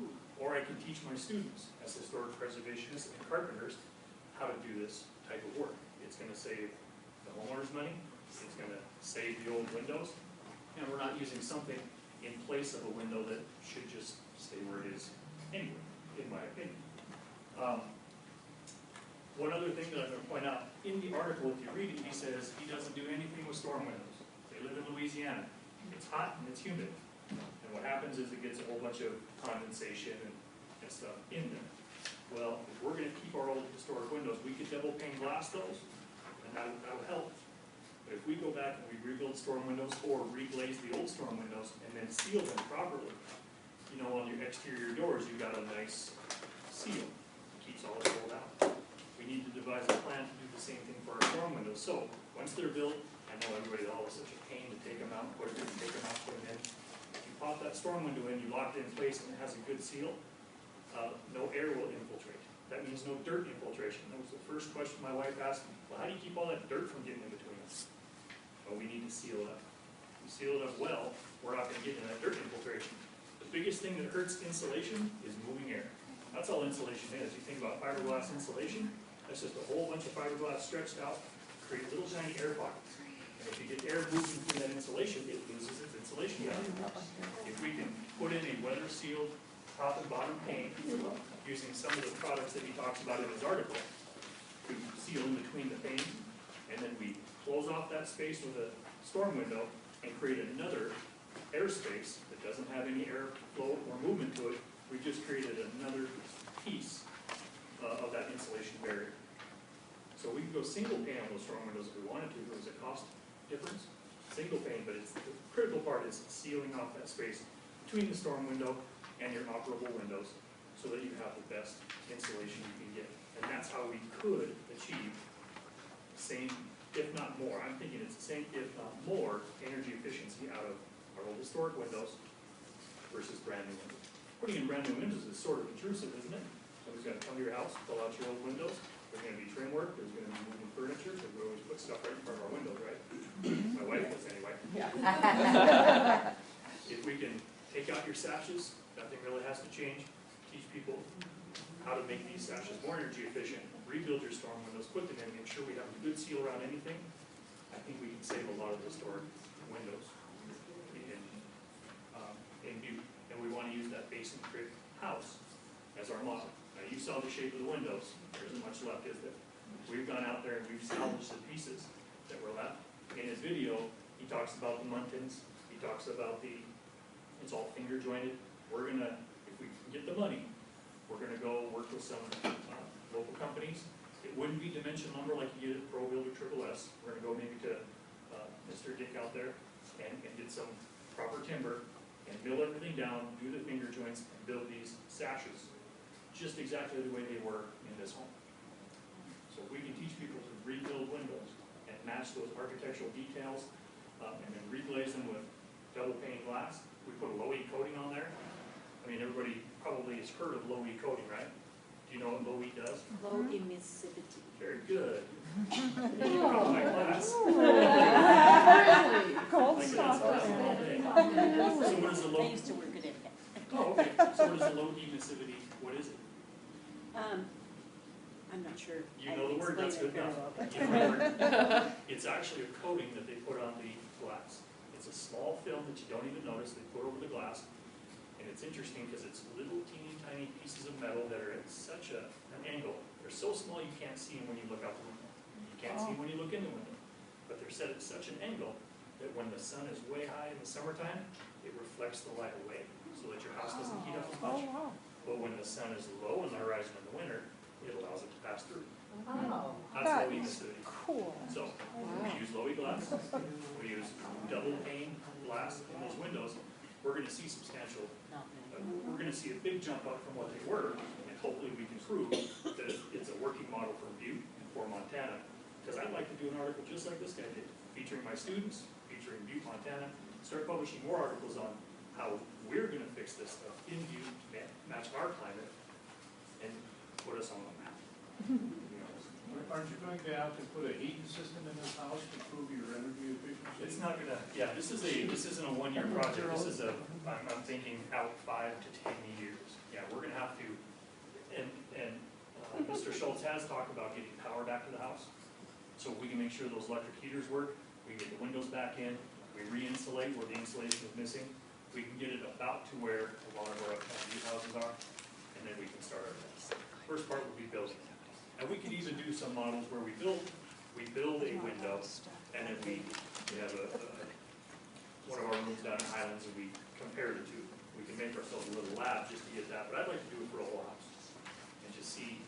Or I can teach my students as historic preservationists and carpenters how to do this type of work. It's going to save the homeowners money, it's going to save the old windows, and we're not using something in place of a window that should just stay where it is anyway, in my opinion. One other thing that I'm going to point out, in the article, if you read it, he says he doesn't do anything with storm windows. They live in Louisiana. It's hot and it's humid. And what happens is it gets a whole bunch of condensation and stuff in there. Well, if we're going to keep our old historic windows, we could double pane glass those, and that'll help. But if we go back and we rebuild storm windows or reglaze the old storm windows and then seal them properly, you know, on your exterior doors, you've got a nice seal. It keeps all the cold out. We need to devise a plan to do the same thing for our storm windows. So, once they're built, I know everybody, oh, it's such a pain to take them out, put them in, take them out, put them in. If you pop that storm window in, you lock it in place and it has a good seal, no air will infiltrate. That means no dirt infiltration. That was the first question my wife asked me. Well, how do you keep all that dirt from getting in between us? Well, we need to seal it up. If we seal it up well, we're not going to get into that dirt infiltration. The biggest thing that hurts insulation is moving air. That's all insulation is. You think about fiberglass insulation, that's just a whole bunch of fiberglass stretched out, create little tiny air pockets. And if you get air moving through that insulation, it loses its insulation value. If we can put in a weather-sealed top and bottom pane using some of the products that he talks about in his article to seal in between the pane, and then we close off that space with a storm window and create another airspace that doesn't have any air flow or movement to it. We just created another piece of that insulation barrier. So we can go single pane on those storm windows if we wanted to. There's a cost difference, single pane, but it's the critical part is sealing off that space between the storm window and your operable windows so that you have the best insulation you can get. And that's how we could achieve the same, if not more, I'm thinking it's the same, if not more, energy efficiency out of our old historic windows versus brand new windows. Putting in brand new windows is sort of intrusive, isn't it? Somebody's got to come to your house, pull out your old windows, they're going to be trim work, there's gonna be moving furniture, because we always put stuff right in front of our windows, right? My wife does anyway. If we can take out your sashes, nothing really has to change. Teach people how to make these sashes more energy efficient, rebuild your storm windows, put them in, make sure we have a good seal around anything. I think we can save a lot of historic windows in Butte. And we want to use that Basin Creek house as our model. Now you saw the shape of the windows. There isn't much left, is there? We've gone out there and we've salvaged the pieces that were left. In his video, he talks about the muntins. He talks about it's all finger jointed. We're gonna, if we can get the money, we're gonna go work with some local companies. It wouldn't be Dimension Lumber like you get at Pro Builder Triple S. We're gonna go maybe to Mr. Dick out there and get some proper timber and mill everything down, do the finger joints, and build these sashes just exactly the way they were in this home. So if we can teach people to rebuild windows and match those architectural details, and then reglaze them with double pane glass. We put a low E coating on there. I mean, everybody probably has heard of low E coating, right? Do you know what low E does? Low emissivity. Very good. You come to my class. Gold Like star. that's awesome all day. So what is the I low? used to work at it. Oh, okay. So what is the low emissivity? What is it? I'm not sure. You I know the can word, that's explain good it enough. very well, You know the word. It's actually a coating that they put on the glass. It's a small film that you don't even notice, they put over the glass. And it's interesting because it's little teeny tiny pieces of metal that are at such an angle. They're so small you can't see them when you look out the window. You can't see them when you look in the window. But they're set at such an angle that when the sun is way high in the summertime, it reflects the light away so that your house doesn't heat up as much. Oh, wow. But when the sun is low on the horizon in the winter, it allows it to pass through. Oh. That's That low is emissivity. cool. So, we use low E glass, we use double pane glass in those windows. We're gonna see substantial, we're gonna see a big jump up from what they were, and hopefully we can prove that it's a working model for Butte and for Montana. Because I'd like to do an article just like this guy did, featuring my students, featuring Butte, Montana, start publishing more articles on how we're gonna fix this stuff in Butte to match our climate and put us on the map. You know, Aren't you going to have to put a heating system in this house to prove your energy efficiency? it's not gonna, yeah, this isn't a one-year project, this is I'm thinking out 5 to 10 years. Yeah, we're gonna have to, and Mr. Schultz has talked about getting power back to the house. So we can make sure those electric heaters work, we get the windows back in, we re-insulate where the insulation is missing. We can get it about to where a lot of our uptown houses are, and then we can start our test. First part will be building. And we could even do some models where we build a window, and then we have one of our rooms down in Highlands, and we compare the two. We can make ourselves a little lab just to get that, but I'd like to do it for a whole house, and just see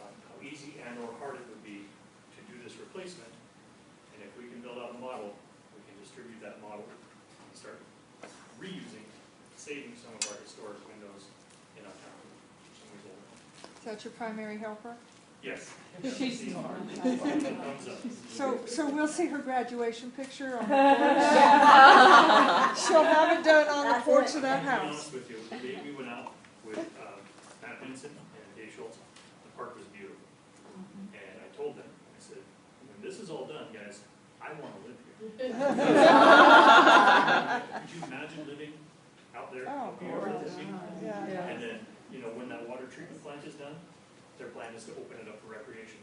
how easy and or hard it would be to do this replacement. And if we can build out a model, we can distribute that model and start reusing, saving some of our historic windows in uptown. Is that your primary helper? Yes. She's See, smart. thumbs up. So we'll see her graduation picture on the porch. She'll have it done on the porch of that To be house. honest with you, the day we went out with Matt Vincent and Dave Schultz, the park was beautiful. And I told them, I said, when this is all done, guys, I want to live here. Could you imagine living out there? Oh, up here with this thing? Yeah. And then, you know, when that water treatment plant is done, their plan is to open it up for recreation.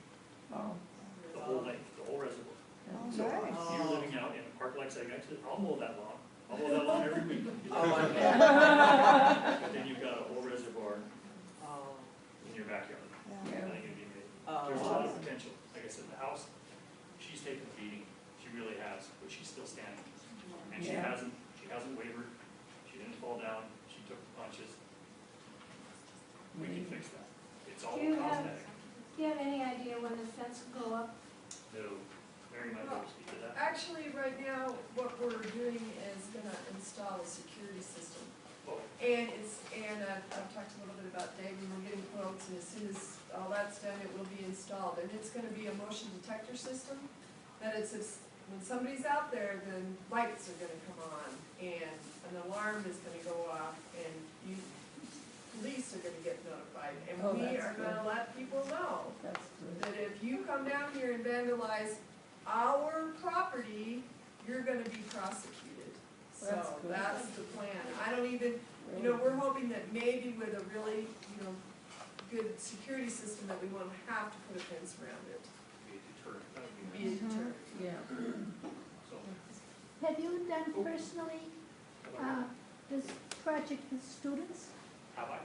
The whole length, the whole reservoir. Oh, So nice. if you're living out in a park like Saginaw, I'll mow that lawn. I'll mow that lawn every week. But then you've got a whole reservoir in your backyard. Yeah. I think it'd be amazing. There's a lot of potential. Like I said, the house, she's taken a beating. She really has, but she's still standing. And she hasn't wavered. She didn't fall down. She took the punches. We can fix that. It's all cosmetic. Do you have any idea when the fence will go up? No, Mary might be able to speak to that. Actually, right now, what we're doing is gonna install a security system. Oh, And I've talked a little bit about Dave, and we're getting quotes, and as soon as all that's done, it will be installed. And it's gonna be a motion detector system, that it's, when somebody's out there, then lights are gonna come on, and an alarm is gonna go off, and police are gonna get notified. And we are gonna let people know that if you come down here and vandalize our property, you're gonna be prosecuted. So that's the plan. I don't even, we're hoping that maybe with a really, good security system that we won't have to put a fence around it. Be a deterrent, that would be Be a nice. deterrent. Yeah. So, Have you done personally this project with students? have I,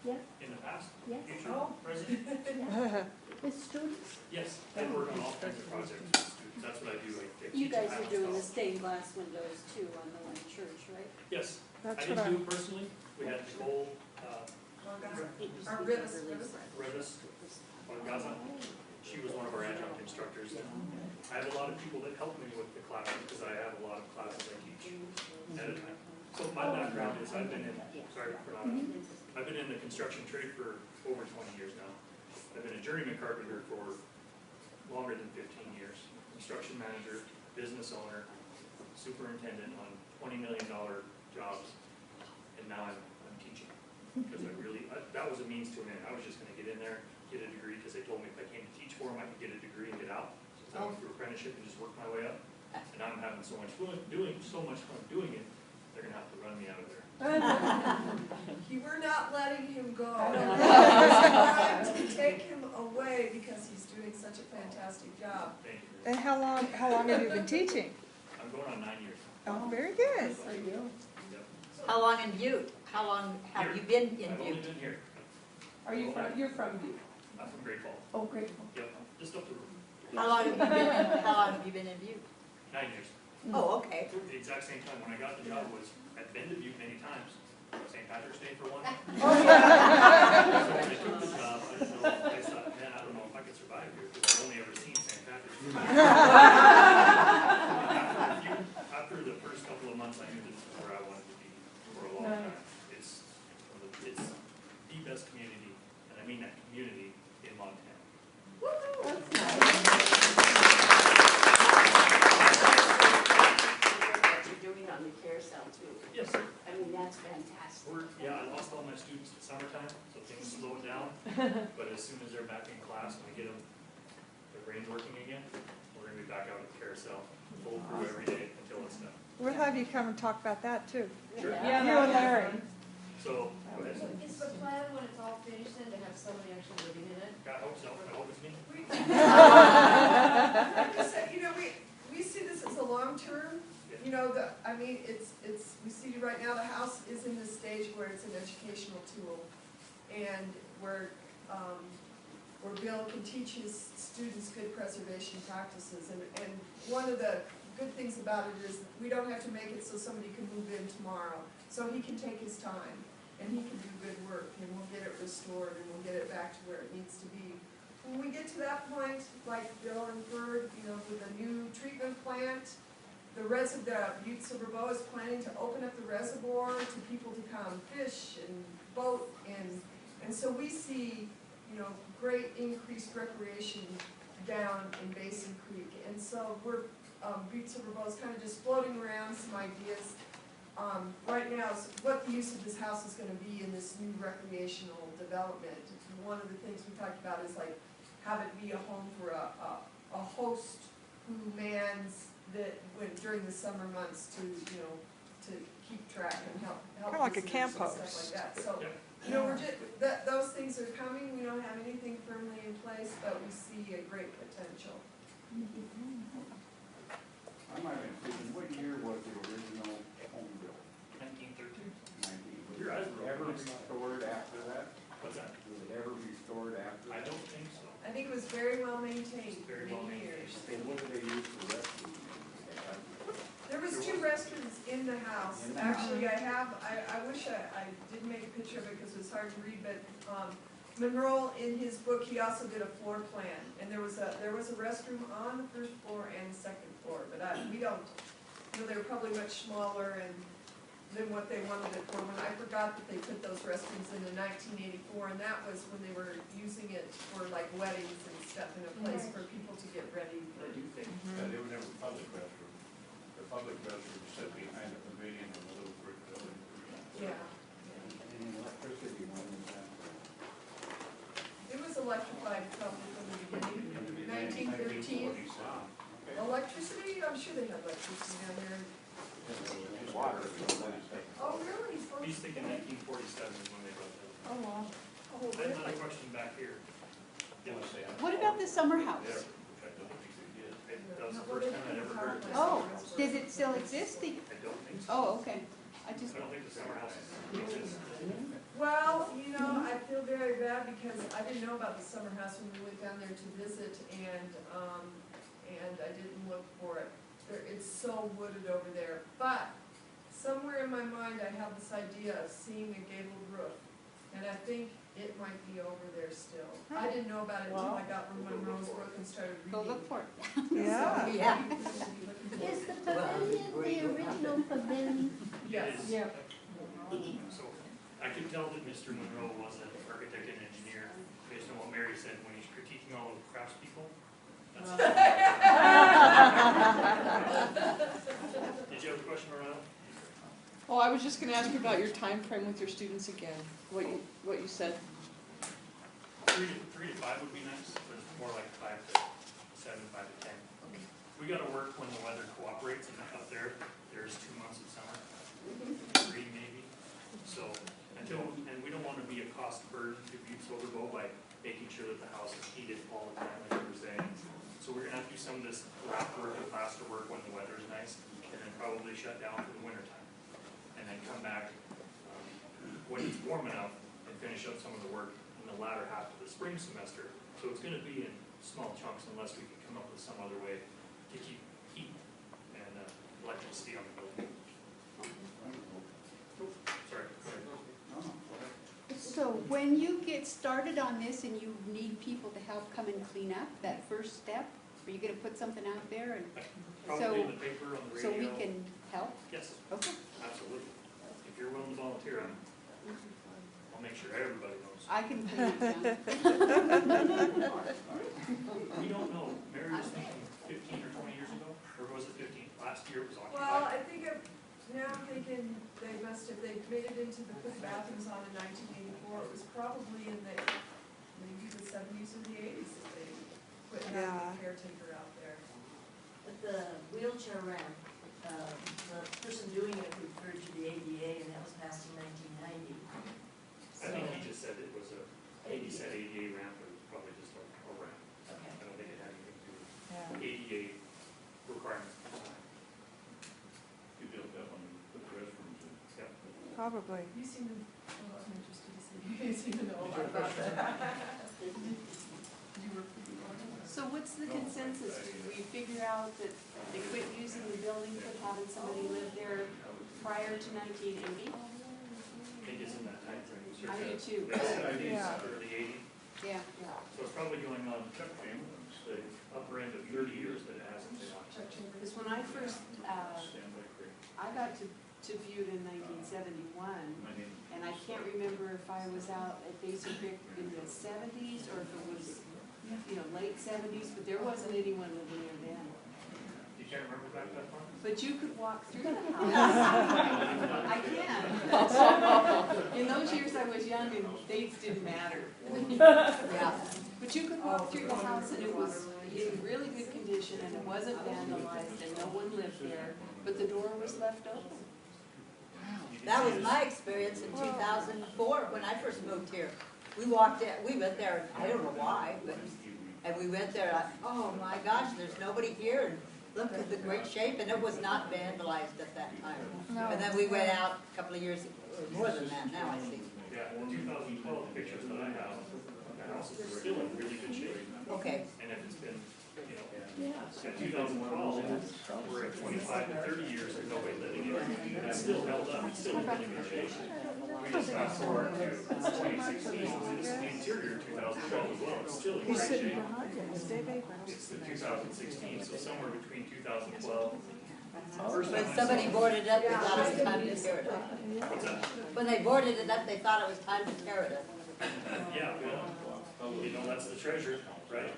Yeah, in the past, yes, future, Oh. present? yeah, with students? Yes, I work on all kinds of projects with students, that's what I do, I You teach guys at are doing the House. stained glass windows too on the one in church, right? Yes, I That's what didn't do it personally, we had Nicole, Our Rivas. Revis, Gaza, she was one of our adjunct instructors. I have a lot of people that help me with the classes, because I have a lot of classes I teach at a time. So my background is, I've been in the construction trade for over 20 years now. I've been a journeyman carpenter for longer than 15 years. Construction manager, business owner, superintendent on $20 million jobs, and now I'm teaching. Because that was a means to an end. I was just gonna get in there, get a degree, because they told me if I came to teach for them, I could get a degree and get out. So I went through apprenticeship and just worked my way up. And I'm having so much fun doing it, they're gonna have to run me out of there. We're not letting him go. We're trying to take him away because he's doing such a fantastic job. Thank you. And how long have you been teaching? I'm going on 9 years. Oh, very good. Yep. How long in Butte? How long have you been in I've only Butte? been here. Are you from, you're from Butte? I'm from Great Falls. Oh, great. Yep, just up the road. How long have you been in Butte? 9 years. Oh, okay. The exact same time when I got the job was, I'd been to Butte many times. St. Patrick's Day for one. So when I took the job, I didn't know, I thought, man, I don't know if I could survive here, because I've only ever seen St. Patrick's Day. After the first couple of months, I knew this is where I wanted to be for a long time. It's the best community, and I mean that community in Montana. What you're doing on the carousel too. Yes, I mean, that's fantastic. I lost all my students in summertime, so things slowed down. But as soon as they're back in class and I get them, their brains working again, we're gonna be back out at the carousel, full crew every day until it's done. We'll have you come and talk about that too. Sure. Yeah. You and Larry. So, go ahead. Is the plan when it's all finished then to have somebody actually living in it? I hope so, I hope it's me. Like I said, we see this as a long term. We see right now the house is in this stage where it's an educational tool, and where Bill can teach his students good preservation practices. And one of the good things about it is we don't have to make it so somebody can move in tomorrow. So he can take his time, and he can do good work, and we'll get it restored, and we'll get it back to where it needs to be. When we get to that point, like Bill inferred, with a new treatment plant, the Butte Silver Bow is planning to open up the reservoir to people to come fish and boat, and so we see, great increased recreation down in Basin Creek. And so Butte Silver Bow is kind of just floating around some ideas. Right now, what the use of this house is going to be in this new recreational development. One of the things we talked about is like have it be a home for a host who mans during the summer months to keep track and help. Kind of like a visitors camp and host. stuff like that. So Yep. we're just those things are coming. We don't have anything firmly in place, but we see a great potential. I might have been thinking, what year was the original home built? 1913. 19. Your eyes Was were it ever open. restored after that? What's that? Was it ever restored after I that? don't think so. I think it was very well maintained for Very well many maintained. years. And what do they use for rescue? There was 2 restrooms in the house. In the house. Actually, I wish I did make a picture of it because it was hard to read, but Monroe, in his book, he also did a floor plan. And there was a restroom on the first floor and the second floor, but we don't, they were probably much smaller than what they wanted it for. When I forgot that they put those restrooms in 1984, and that was when they were using it for like weddings and stuff, in a place for people to get ready. I do think. They were never public restrooms. The public restrooms sit behind the pavilion of the little brick building. Yeah. And electricity went in that. It was electrified probably from the beginning, In the beginning. 1984. Electricity, I'm sure they have electricity down there. Water. Oh, really? He's thinking 1947 is when they built that. Oh, wow. Oh, I have really? another question back here. Yeah. What about the summer house? That was the first time I'd ever heard of this. Oh, does it still exist? I don't think so. Oh, okay. I I just, don't think the summer house exists. Well, you know, I feel very bad because I didn't know about the summer house when we went down there to visit, and I didn't look for it. It's so wooded over there, but somewhere in my mind, I have this idea of seeing a gabled roof, and I think it might be over there still. I didn't know about it until I got Monroe's book and started reading. go look for it. Yeah. Yeah. Is the pavilion the original pavilion? Yes. Yeah. So I could tell that Mr. Monroe was an architect and engineer based on what Mary said when he's critiquing all of the craftspeople. That's Did you have a question, Loretta? Oh, I was just gonna ask you about your time frame with your students again, what you said. 3 to 5 would be nice, but it's more like 5 to 7, 5 to 10. We gotta work when the weather cooperates, and up there, there's 2 months of summer, 3 maybe. So, and we don't wanna be a cost burden to Butte Silverbow by making sure that the house is heated all the time, like you were saying. So we're gonna have to do some of this wrap work and plaster work when the weather's nice, and then probably shut down for the winter time. And then come back when it's warm enough and finish up some of the work in the latter half of the spring semester. So it's gonna be in small chunks unless we can come up with some other way to keep heat and electricity on the building. Sorry, go ahead. So when you get started on this and you need people to help come and clean up, that first step, are you gonna put something out there and Probably in the paper, on the so radio. we can help? Yes, Okay. absolutely. If you're willing to volunteer, I'll make sure everybody knows. I can clean it down. We don't know. Mary was thinking 15 or 20 years ago, or was it 15? Last year it was Well, occupied. I think now I'm thinking they made it into the put bathrooms on in 1984. It was probably in maybe the 70s or the 80s that they put Yeah. a caretaker out there. But the wheelchair ramp, the person doing it referred to the ADA, and that was passed in 1990. I think he just said it was he said ADA ramp, but it was probably just a ramp. Okay. I don't think it had anything to do Yeah. with ADA requirements at the time. You built that one, put the restrooms in. Yeah. Probably. You seem to, oh, I'm interested to see, you seem to know a lot about that. You were pretty long. So what's the consensus? Do we figure out that they quit using the building, quit having somebody live there prior to 1980? I think it's in that time frame. I do too. Late 70s, Yeah. early 80s. Yeah. So it's probably going on Chuck Chamberlain's say, upper end of 30 years that it hasn't been on. Chuck Chambers. Because when I first, Stanley Creek. I got to Butte in 1971, My name. and I can't remember if I was out at Basin Creek in the 70s or if it was, late 70s, but there wasn't anyone living there then. You can't remember back that far? But you could walk through the house. I can. In those years I was young and dates didn't matter. Yeah. But you could walk through the house and it was in really good condition and it wasn't vandalized and no one lived there, but the door was left open. That was my experience in 2004 when I first moved here. We walked in, we went there, I don't know why, and we went there, oh my gosh, there's nobody here, and look at the great shape, and it was not vandalized at that time. And then we went out a couple of years, more than that now, I think. Yeah, in 2012, the pictures that I have, the house is still in really good shape. Okay. And if it's been, in 2012, we're at 25 to 30 years of nobody living in it. It's still held up, it's still in really good shape. We just fast forward to 2016, this is the interior in 2012 as well, it's still in great shape. It's the 2016, so somewhere between 2012. First time When I somebody saw- boarded it up, they thought it was time to tear it up. What's that? When they boarded it up, they thought it was time to tear it up. Yeah, well, that's the treasure, right?